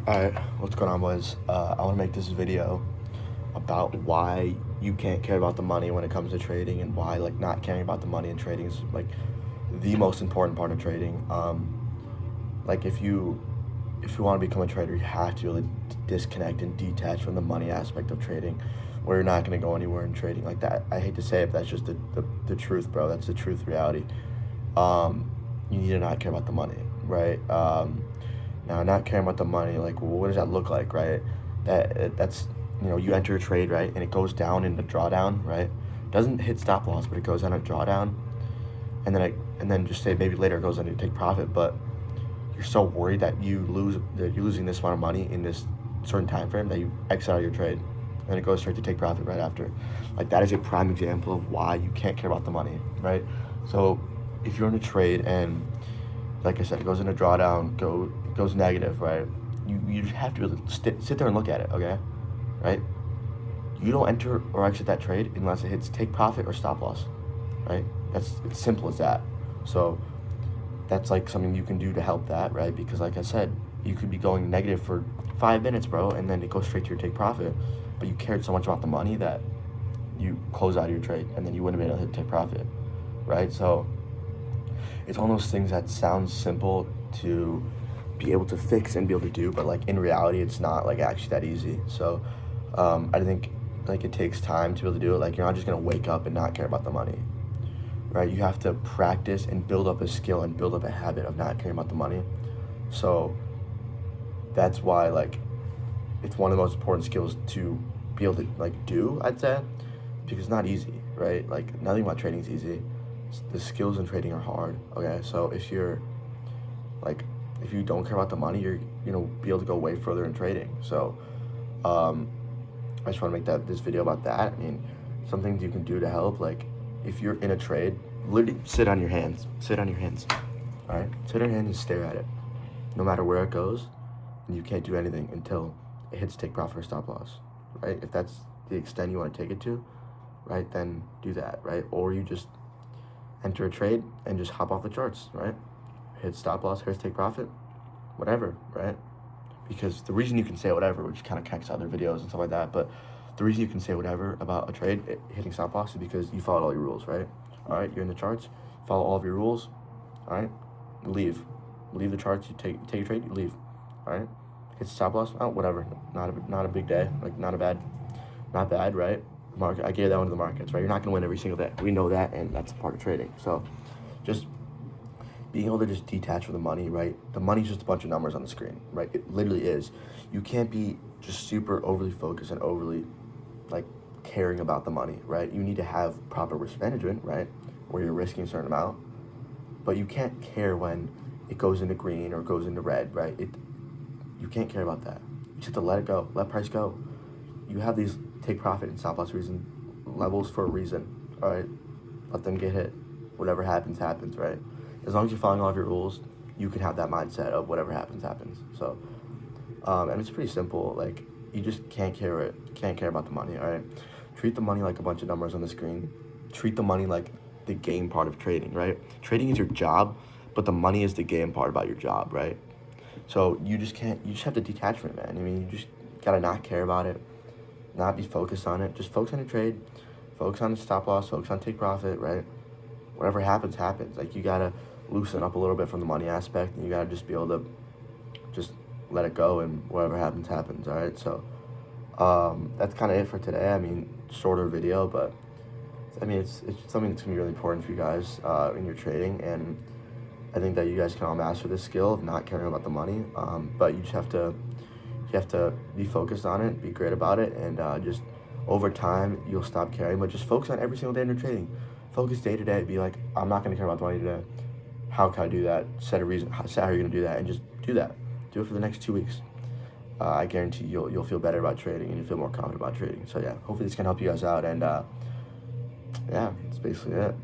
Alright, what's going on, boys? I want to make this video about why you can't care about the money when it comes to trading, and why not caring about the money in trading is the most important part of trading. If you want to become a trader, you have to really disconnect and detach from the money aspect of trading, where you're not going to go anywhere in trading like that. I hate to say it, but that's just the truth, bro. That's the truth, reality. You need to not care about the money, right? Now, not caring about the money, what does that look like, right? That's you enter a trade, right, and it goes down in the drawdown, right? Doesn't hit stop loss, but it goes on a drawdown, and then just say maybe later it goes on to take profit, but you're so worried that you're losing this amount of money in this certain time frame that you exit out of your trade, and it goes straight to take profit right after. That is a prime example of why you can't care about the money, right? So if you're in a trade and, like I said, it goes into drawdown, goes negative, right? You just have to really sit there and look at it, okay? Right? You don't enter or exit that trade unless it hits take profit or stop loss, right? It's simple as that. So that's something you can do to help that, right? Because like I said, you could be going negative for 5 minutes, bro, and then it goes straight to your take profit, but you cared so much about the money that you close out of your trade, and then you wouldn't have been able to take profit, right? So it's one of those things that sounds simple to be able to fix and be able to do, but in reality, it's not actually that easy. So I think it takes time to be able to do it. You're not just gonna wake up and not care about the money, right? You have to practice and build up a skill and build up a habit of not caring about the money. So that's why it's one of the most important skills to be able to do, I'd say, because it's not easy, right? Nothing about trading is easy. The skills in trading are hard, okay? So if you don't care about the money, you're be able to go way further in trading. So I just want to make this video about that. I mean, some things you can do to help, if you're in a trade, literally sit on your hands, all right? Sit on your hands and stare at it, no matter where it goes, and you can't do anything until it hits take profit or stop loss, right? If that's the extent you want to take it to, right, then do that, right? Or you just enter a trade and just hop off the charts, right? Hit stop loss, here's take profit, whatever, right? Because the reason you can say whatever, which kind of connects to other videos and stuff like that, but the reason you can say whatever about a trade hitting stop loss is because you followed all your rules, right? All right, you're in the charts, follow all of your rules, all right? Leave the charts, you take your trade, you leave, all right? Hit stop loss, oh, whatever, not a big day, not bad, right? Market, I gave that one to the markets, right? You're not gonna win every single day. We know that, and that's a part of trading. So just being able to just detach from the money, right? The money's just a bunch of numbers on the screen, right? It literally is. You can't be just super overly focused and overly caring about the money, right? You need to have proper risk management, right? Where you're risking a certain amount, but you can't care when it goes into green or goes into red, right? You can't care about that. You just have to let it go, let price go. You have these take profit and stop loss levels for a reason, all right? Let them get hit. Whatever happens, right? As long as you're following all of your rules, you can have that mindset of whatever happens. So, and it's pretty simple. You just can't care about the money, all right? Treat the money like a bunch of numbers on the screen. Treat the money like the game part of trading, right? Trading is your job, but the money is the game part about your job, right? So you just have to detach from it, man. I mean, you just gotta not care about it, not be focused on it. Just focus on your trade, focus on the stop loss, focus on take profit, right? Whatever happens. You gotta loosen up a little bit from the money aspect, and you gotta just be able to just let it go, and whatever happens, all right? So that's kind of it for today. I mean, shorter video, but I mean, it's something that's gonna be really important for you guys in your trading, and I think that you guys can all master this skill of not caring about the money, but you have to be focused on it, be great about it, and just over time you'll stop caring. But just focus on every single day in your trading. Focus day to day. Be like, I'm not gonna care about the money today. How can I do that? Set a reason. Set how you're gonna do that, and just do that. Do it for the next 2 weeks. I guarantee you'll feel better about trading, and you feel more confident about trading. So yeah, hopefully this can help you guys out, and yeah, that's basically it.